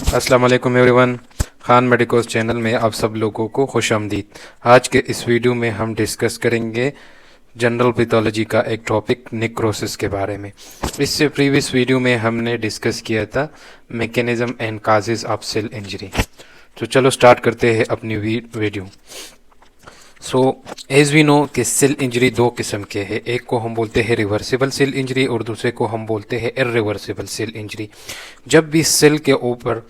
अस्सलाम वालेकुम everyone. Khan medicos channel में आप सब लोगों को खुशामदीद। आज के इस वीडियो में हम डिस्कस करेंगे जनरल पैथोलॉजी का एक टॉपिक नेक्रोसिस के बारे में। इससे प्रीवियस वीडियो में हमने डिस्कस किया था mechanism and causes of cell injury. तो चलो स्टार्ट करते हैं अपनी video. So as we know कि सेल इंजरी दो किस्म के हैं, एक को हम बोलते हैं रिवर्सिबल सेल इंजरी और दूसरे को हम बोलते हैं इरिवर्सिबल सेल इंजरी। जब भी सेल के ऊपर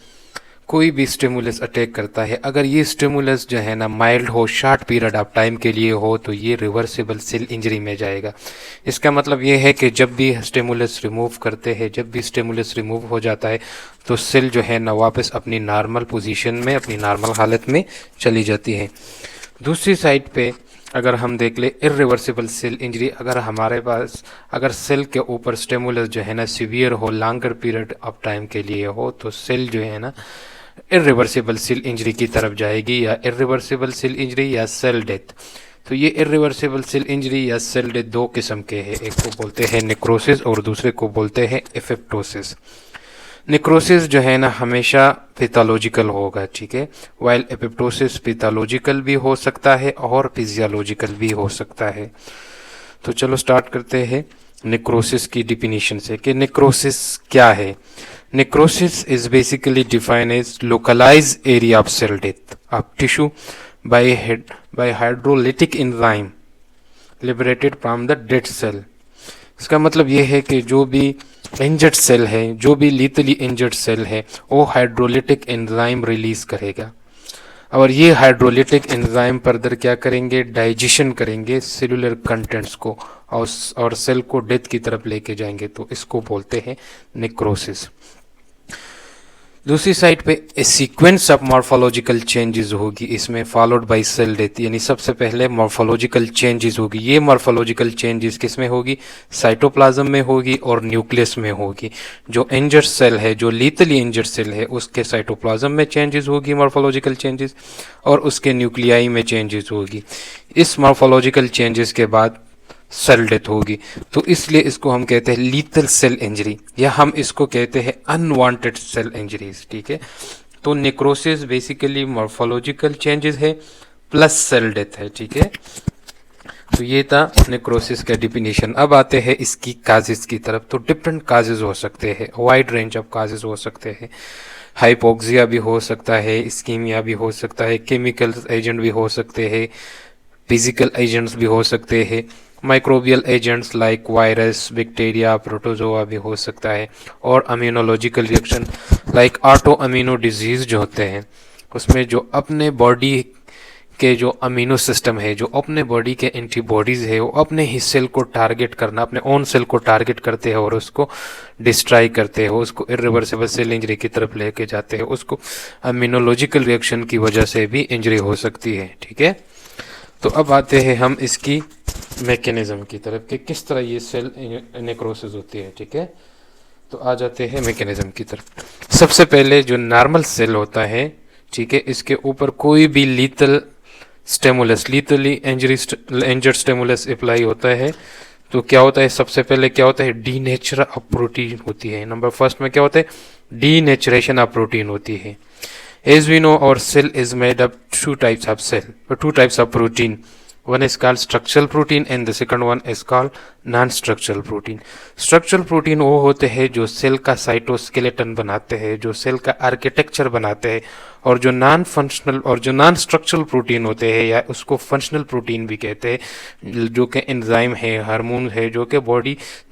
कोई भी स्टिमुलस अटैक करता है, अगर ये स्टिमुलस जो है ना माइल्ड हो, शॉर्ट पीरियड ऑफ टाइम के लिए हो, तो ये रिवर्सिबल सेल इंजरी में जाएगा। इसका मतलब ये है कि जब भी स्टिमुलस रिमूव करते हैं, जब भी स्टिमुलस रिमूव हो जाता है तो सेल जो है ना वापस अपनी नॉर्मल पोजीशन में, अपनी नॉर्मल हालत में चली जाती है। दूसरी साइड पे अगर हम देख ले इरिवर्सिबल सेल इंजरी, अगर हमारे पास अगर सेल के ऊपर स्टिमुलस जो है ना सीवियर हो, लॉन्गर पीरियड ऑफ टाइम के लिए हो, तो सेल जो है ना इरिवर्सिबल सेल इंजरी की तरफ जाएगी, या इरिवर्सिबल सेल इंजरी या सेल डेथ। तो ये इरिवर्सिबल सेल इंजरी या सेल डेथ दो किस्म के हैं, एक को बोलते हैं नेक्रोसिस और दूसरे को बोलते हैं एपोप्टोसिस। नेक्रोसिस जो है ना हमेशा पैथोलॉजिकल होगा, ठीक है, वाइल एपोप्टोसिस पैथोलॉजिकल भी हो सकता है और फिजियोलॉजिकल भी हो सकता है। तो चलो स्टार्ट करते हैं नेक्रोसिस की डिफिनीशन से कि नेक्रोसिस क्या है। Necrosis is basically defined as localised area of cell death of tissue by hydrolytic enzyme liberated from the dead cell. इसका मतलब ये है कि जो भी इंजर्ड सेल है, जो भी लीथली इंजर्ड सेल है, वो हाइड्रोलिटिक एंजाइम रिलीज करेगा और ये हाइड्रोलिटिक एंजाइम फर्दर क्या करेंगे, डाइजेशन करेंगे सेलुलर कंटेंट्स को और सेल को डेथ की तरफ लेके जाएंगे। तो इसको बोलते हैं नेक्रोसिस। दूसरी साइड पे ए सीक्वेंस ऑफ मॉर्फोलॉजिकल चेंजेस होगी इसमें फॉलोड बाय सेल डेथ, यानी सबसे पहले मॉर्फोलॉजिकल चेंजेस होगी। ये मॉर्फोलॉजिकल चेंजेस किस में होगी, साइटोप्लाज्म में होगी और न्यूक्लियस में होगी। जो इंजर्ड सेल है, जो लीथली इंजर्ड सेल है, उसके साइटोप्लाज्म में चेंजेस होगी मॉर्फोलॉजिकल चेंजेस, और उसके न्यूक्लियाई में चेंजेस होगी। इस मॉर्फोलॉजिकल चेंजेस के बाद सेल डेथ होगी। तो इसलिए इसको हम कहते हैं लीथल सेल इंजरी, या हम इसको कहते हैं अनवांटेड सेल इंजरीज, ठीक है। तो नेक्रोसिस बेसिकली मॉर्फोलॉजिकल चेंजेस है प्लस सेल डेथ है, ठीक है। तो ये था नेक्रोसिस का डिफिनीशन। अब आते हैं इसकी काजेस की तरफ। तो डिफरेंट काजेस हो सकते हैं, वाइड रेंज ऑफ काजेस हो सकते हैं। हाइपोक्सिया भी हो सकता है, इस्कीमिया भी हो सकता है, केमिकल एजेंट भी हो सकते हैं, फिजिकल एजेंट्स भी हो सकते हैं, microbial agents like virus, bacteria, protozoa भी हो सकता है, और immunological reaction like autoimmune disease जो होते हैं, उसमें जो अपने बॉडी के जो अमीनो सिस्टम है, जो अपने बॉडी के एंटीबॉडीज है, वो अपने ही सेल को टारगेट करना, अपने ओन सेल को टारगेट करते हैं और उसको डिस्ट्रॉय करते हैं, उसको इरिवर्सिबल सेल इंजरी की तरफ लेके जाते हैं। उसको अम्यूनोलॉजिकल रिएक्शन की वजह से भी इंजरी हो सकती है, ठीक है। तो अब आते हैं हम इसकी मैकेनिज्म की तरफ कि किस तरह ये सेल नेक्रोसिस होती है, ठीक है। तो आ जाते हैं मैकेनिज्म की तरफ। सबसे पहले जो नॉर्मल सेल होता है, ठीक है, इसके ऊपर कोई भी lethal stimulus, लीथली injured stimulus apply होता है तो क्या होता है, सबसे पहले क्या होता है, डीनेचर ऑफ प्रोटीन होती है। नंबर फर्स्ट में क्या होता है, डीनेचरेशन ऑफ प्रोटीन होती है। As we know, our cell is made up two types of protein. One is called structural protein and the second one is called non-structural protein. Structural protein वो होते हैं जो सेल का cytoskeleton बनाते हैं, जो सेल का आर्किटेक्चर बनाते हैं, और जो नॉन स्ट्रक्चरल प्रोटीन होते हैं, या उसको फंक्शनल प्रोटीन भी कहते हैं, जो कि एंजाइम है, हार्मोन है, जो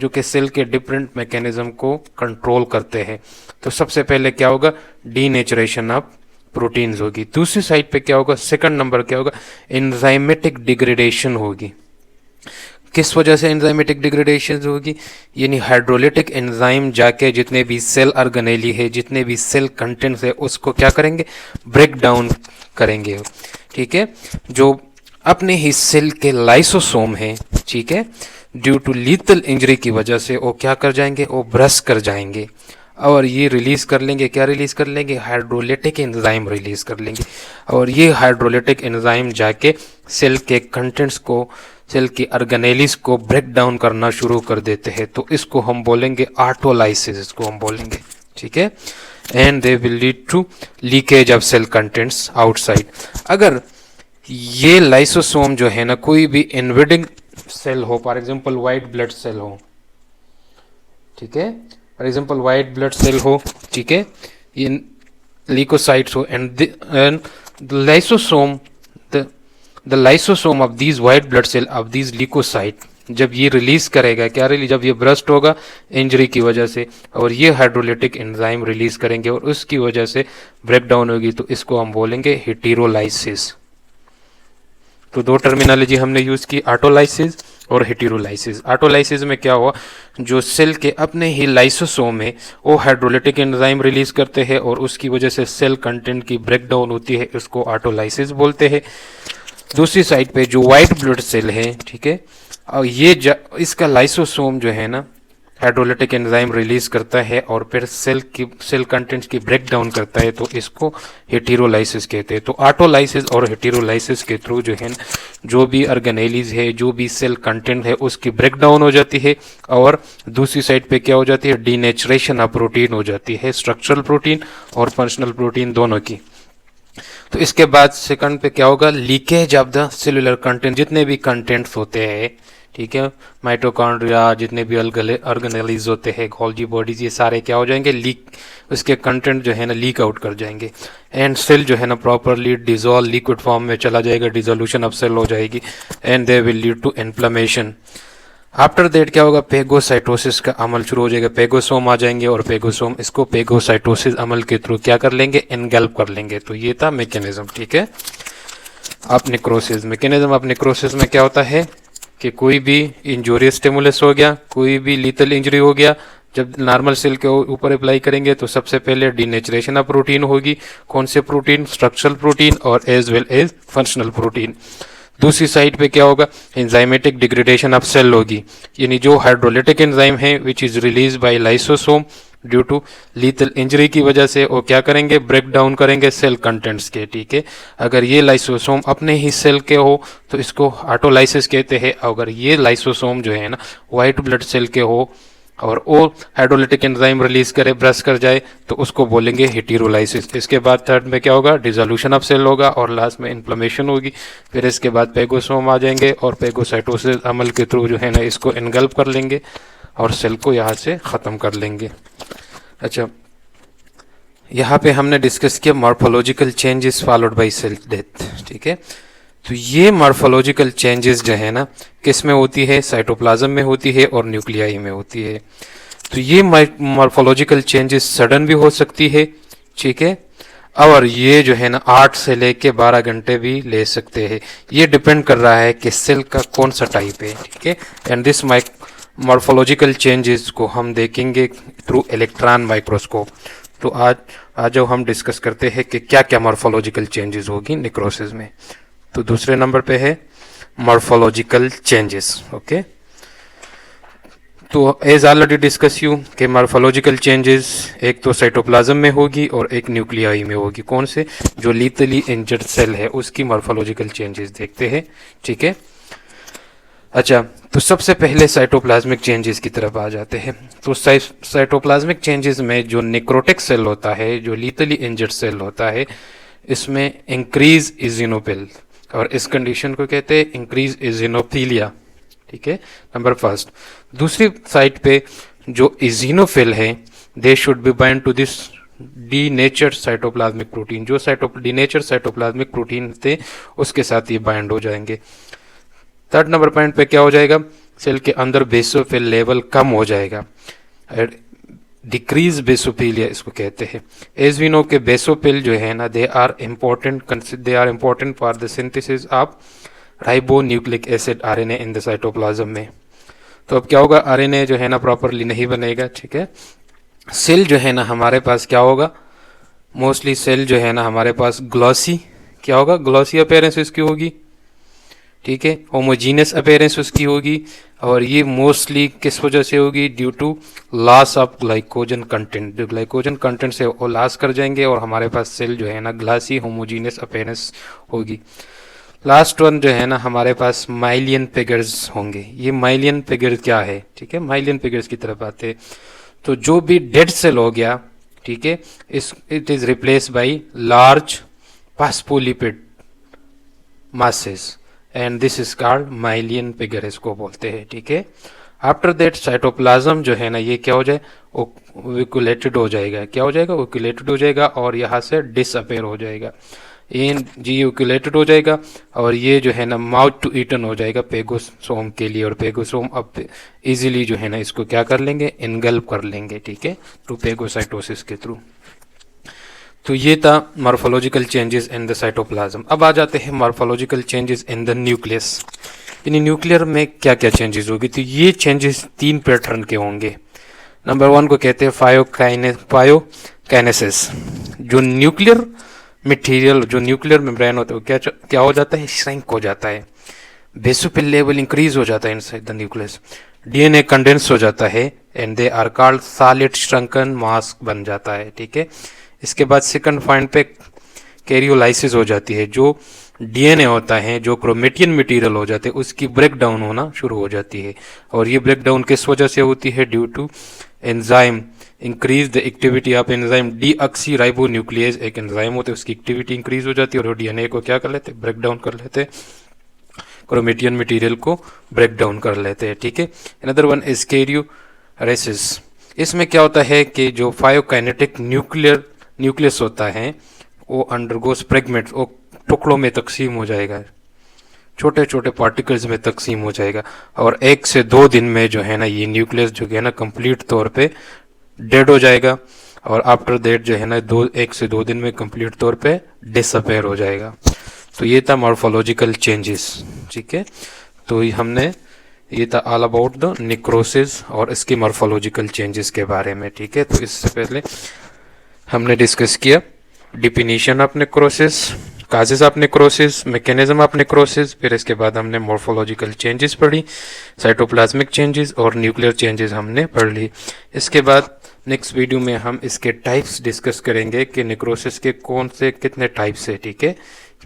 कि सेल के डिफरेंट मैकेनिज्म को कंट्रोल करते हैं। तो सबसे पहले क्या होगा, डीनेचरेशन ऑफ प्रोटीन्स होगी। दूसरी साइड पे क्या होगा, सेकंड नंबर क्या होगा, एंजाइमेटिक डिग्रेडेशन होगी। किस वजह से एंजाइमेटिक डिग्रेडेशन होगी, यानी हाइड्रोलिटिक एंजाइम जाके जितने भी सेल ऑर्गेनेली है, जितने भी सेल कंटेंट्स है, उसको क्या करेंगे, ब्रेक डाउन करेंगे, ठीक है। जो अपने ही सेल के लाइसोसोम है, ठीक है, ड्यू टू लीथल इंजरी की वजह से वो क्या कर जाएंगे, वो ब्रश कर जाएंगे और ये रिलीज कर लेंगे, क्या रिलीज कर लेंगे, हाइड्रोलिटिक एंजाइम रिलीज कर लेंगे। और ये हाइड्रोलिटिक एंजाइम जाके सेल के कंटेंट्स को, सेल की ऑर्गेनेलिस को ब्रेक डाउन करना शुरू कर देते हैं। तो इसको हम बोलेंगे ऑटोलाइसिस, इसको हम बोलेंगे, ठीक है। And they will lead to leakage of cell contents outside. अगर ये लाइसोसोम जो है ना कोई भी इन्वेडिंग सेल हो, for example white blood cell हो, ठीक है, for example white blood cell हो, ठीक है, ये ल्यूकोसाइट्स हो, and the lysosome the lysosome of these white blood cell of these leukocyte जब ये रिलीज करेगा, क्या रिलीज, जब ये ब्रस्ट होगा इंजरी की वजह से और ये हाइड्रोलिटिक एंजाइम रिलीज करेंगे और उसकी वजह से ब्रेकडाउन होगी, तो इसको हम बोलेंगे हेटेरोलाइसिस। तो दो टर्मिनोलॉजी हमने यूज की, ऑटोलाइसिस और हेटेरोलाइसिस। ऑटोलाइसिस में क्या हुआ, जो सेल के अपने ही लाइसोसोम है वो हाइड्रोलिटिक एंजाइम रिलीज करते हैं और उसकी वजह से सेल कंटेंट की ब्रेकडाउन होती है, इसको ऑटोलाइसिस बोलते हैं। दूसरी साइड पे जो व्हाइट ब्लड सेल है, ठीक है, और ये इसका लाइसोसोम जो है ना हाइड्रोलिटिक एंजाइम रिलीज करता है और फिर सेल कंटेंट्स की ब्रेक डाउन करता है, तो इसको हेटेरोलाइसिस कहते हैं। तो ऑटोलाइसिस और हेटेरोलाइसिस के थ्रू जो है जो भी ऑर्गेनेलीज है, जो भी सेल कंटेंट है, उसकी ब्रेक डाउन हो जाती है और दूसरी साइड पे क्या हो जाती है, डीनेचरेशन ऑफ प्रोटीन हो जाती है, स्ट्रक्चरल प्रोटीन और फंक्शनल प्रोटीन दोनों की। तो इसके बाद सेकंड पे क्या होगा, leakage of the cellular content, जितने भी कंटेंट्स होते हैं, ठीक है, माइटोकॉन्ड्रिया, जितने भी ऑर्गेनेलीज होते हैं, गोल्गी बॉडीज, ये सारे क्या हो जाएंगे, लीक, उसके कंटेंट जो है ना लीक आउट कर जाएंगे एंड सेल जो है ना प्रॉपरली डिजोल्व लिक्विड फॉर्म में चला जाएगा, डिजोल्यूशन ऑफ सेल हो जाएगी and they will lead to inflammation. After that क्या होगा, पेगोसाइटोसिस का अमल शुरू हो जाएगा, पेगोसोम आ जाएंगे और पेगोसोम इसको पेगोसाइटोसिस अमल के थ्रू क्या कर लेंगे, एनगल्प कर लेंगे। तो ये था मैकेनिज्म, ठीक है। अब नेक्रोसिस, मैकेनिज्म ऑफ नेक्रोसिस में क्या होता है कि कोई भी इंजूरियस स्टिमुलस हो गया, कोई भी लीथल इंजरी हो गया, जब नॉर्मल सेल के ऊपर अप्लाई करेंगे तो सबसे पहले डीनेचरेशन ऑफ प्रोटीन होगी। कौन से प्रोटीन, स्ट्रक्चरल प्रोटीन और as well as functional protein. दूसरी साइड पे क्या होगा, एंजाइमेटिक डिग्रेडेशन ऑफ सेल होगी, यानी जो हाइड्रोलिटिक एंजाइम है which is release by lysosome due to lethal injury की वजह से वो क्या करेंगे, ब्रेक डाउन करेंगे सेल कंटेंट्स के, ठीक है। अगर ये लाइसोसोम अपने ही सेल के हो तो इसको ऑटोलाइसिस कहते हैं। अगर ये लाइसोसोम जो है ना व्हाइट ब्लड सेल के हो और वो हाइड्रोलिटिक एंजाइम रिलीज करे, ब्रश कर जाए, तो उसको बोलेंगे हेटेरोलाइसिस। इसके बाद थर्ड में क्या होगा, डिसोल्यूशन ऑफ सेल होगा और लास्ट में इन्फ्लेमेशन होगी। फिर इसके बाद पेगोसोम आ जाएंगे और पेगोसाइटोसिस अमल के थ्रू जो है ना इसको एनगल्प कर लेंगे और सेल को यहाँ से ख़त्म कर लेंगे। अच्छा, यहाँ पे हमने डिस्कस किया morphological changes followed by cell death, ठीक है। तो ये मॉर्फोलॉजिकल चेंजेस जो है ना किस में होती है, साइटोप्लाज्म में होती है और न्यूक्लियाई में होती है। तो ये मॉर्फोलॉजिकल चेंजेस सडन भी हो सकती है, ठीक है, और ये जो है ना 8 से लेके 12 घंटे भी ले सकते हैं। ये डिपेंड कर रहा है कि सेल का कौन सा टाइप है, ठीक है। एंड दिस मॉर्फोलॉजिकल चेंजेस को हम देखेंगे थ्रू इलेक्ट्रॉन माइक्रोस्कोप। तो आज हम डिस्कस करते हैं कि क्या क्या मॉर्फोलॉजिकल चेंजेस होगी नेक्रोसिस में। तो दूसरे नंबर पे है मॉर्फोलॉजिकल चेंजेस, ओके। तो एज ऑलरेडी डिस्कस यू कि मॉर्फोलॉजिकल चेंजेस एक तो साइटोप्लाज्म में होगी और एक न्यूक्लियाई में होगी। कौन से, जो लीथली इंजर्ड सेल है उसकी मॉर्फोलॉजिकल चेंजेस देखते हैं, ठीक है। अच्छा, तो सबसे पहले साइटोप्लाज्मिक चेंजेस की तरफ आ जाते हैं। तो साइटोप्लाज्मिक चेंजेस में जो नेक्रोटिक सेल होता है, जो लीथली इंजर्ड सेल होता है, इसमें इंक्रीज इजिनोफिल, और इस कंडीशन को कहते हैं इंक्रीज इजिनोफिलिया, ठीक है, नंबर फर्स्ट। दूसरी साइड पे जो इजिनोफिल है they should be bind to this denatured cytoplasmic protein, जो डीनेचर्ड साइटोप्लाज्मिक प्रोटीन थे उसके साथ ये बाइंड हो जाएंगे। थर्ड नंबर पॉइंट पे क्या हो जाएगा, सेल के अंदर बेसोफिल लेवल कम हो जाएगा, डिक्रीज बेसोफिलिया इसको कहते हैं। एज वी नो के बेसोफिल जो है ना they are important for the synthesis of ribonucleic acid RNA in the cytoplasm में। तो अब क्या होगा, आरएनए जो है ना प्रॉपरली नहीं बनेगा, ठीक है। सेल जो है ना हमारे पास क्या होगा, मोस्टली सेल जो है ना हमारे पास ग्लॉसी, क्या होगा, ग्लॉसी अपीयरेंस इसकी होगी, ठीक है, होमोजीनियस अपीयरेंस उसकी होगी, और ये मोस्टली किस वजह से होगी, due to loss of glycogen content. जो ग्लाइकोजन कंटेंट से वो लॉस कर जाएंगे और हमारे पास सेल जो है ना ग्लासी होमोजीनियस अपीयरेंस होगी। लास्ट वन जो है ना हमारे पास माइलियन फिगर्स होंगे। ये माइलियन फिगर क्या है, ठीक है, माइलियन फिगर्स की तरफ आते हैं। तो जो भी डेड सेल हो गया, ठीक है। इस it is replace by large phospholipid masses and this is called myelin figure इसको बोलते हैं, ठीक है। आफ्टर दैट साइटोप्लाज्म जो है ना ये क्या हो जाए, ओक्यूलेटेड हो जाएगा। क्या हो जाएगा, ओक्यूलेटेड हो जाएगा और यहाँ से डिसअपेयर हो जाएगा। इन जी ओक्यूलेटेड हो जाएगा और ये जो है ना माउथ टू ईटन हो जाएगा पेगोसोम के लिए, और पेगोसोम अब इजीली जो है ना इसको क्या कर लेंगे, इनगल्प कर लेंगे, ठीक है, थ्रू पेगोसाइटोसिस के थ्रू। तो ये था morphological changes in the cytoplasm. अब आ जाते हैं morphological changes in the nucleus. In nuclear में क्या क्या चेंजेस होगी, तो ये चेंजेस 3 पैटर्न के होंगे। नंबर 1 को कहते हैं फायोकाइनेसिस। जो न्यूक्लियर मटेरियल, जो न्यूक्लियर मेम्ब्रेन होता है वो क्या हो जाता है, श्रिंक हो जाता है। बेसोफिल लेवल इंक्रीज हो जाता है inside the nucleus. DNA condense हो जाता है and they are called solid shrunken mass बन जाता है, ठीक है। इसके बाद सेकंड पॉइंट पे कैरियोलाइसिस हो जाती है। जो डीएनए होता है, जो क्रोमेटियन मटेरियल हो जाते हैं, उसकी ब्रेक डाउन होना शुरू हो जाती है। और ये ब्रेक डाउन किस वजह से होती है, due to enzyme increase the activity of enzyme deoxyribonuclease. एक एंजाइम होता है, उसकी एक्टिविटी इंक्रीज हो जाती है और डीएनए को क्या कर लेते हैं, ब्रेक डाउन कर लेते हैं, क्रोमेटियन मटेरियल को ब्रेक डाउन कर लेते हैं, ठीक है। Another one is karyolysis. इसमें क्या होता है कि जो फायोकाइनेटिक न्यूक्लियस होता है वो अंडरगोस फ्रेगमेंट्स, वो टुकड़ों में तकसीम हो जाएगा, छोटे छोटे पार्टिकल्स में तकसीम हो जाएगा और 1 से 2 दिन में जो है ना ये न्यूक्लियस जो है ना कंप्लीट तौर पे डेड हो जाएगा और आफ्टर दैट जो है ना 1 से 2 दिन में कंप्लीट तौर पे डिसअपेयर हो जाएगा। तो ये था मॉर्फोलॉजिकल चेंजेस, ठीक है। तो ये था ऑल अबाउट द नेक्रोसिस और इसके मॉर्फोलॉजिकल चेंजेस के बारे में, ठीक है। तो इससे पहले हमने डिस्कस किया definition of necrosis, causes of necrosis, mechanism of necrosis, फिर इसके बाद हमने मॉर्फोलॉजिकल चेंजेस पढ़ी, साइटोप्लाज्मिक चेंजेस और न्यूक्लियर चेंजेस हमने पढ़ ली। इसके बाद नेक्स्ट वीडियो में हम इसके टाइप्स डिस्कस करेंगे कि नेक्रोसिस के कौन से कितने टाइप्स है, ठीक है,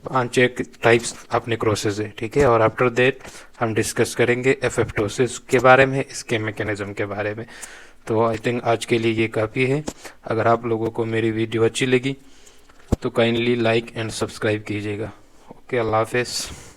5 टाइप्स ऑफ नेक्रोसिस है, ठीक है। और आफ्टर दैट हम डिस्कस करेंगे एपोप्टोसिस के बारे में, इसके मैकेनिज्म के बारे में। तो आई थिंक आज के लिए ये काफ़ी है। अगर आप लोगों को मेरी वीडियो अच्छी लगी तो काइंडली लाइक एंड सब्सक्राइब कीजिएगा। ओके, अल्लाह हाफिज़।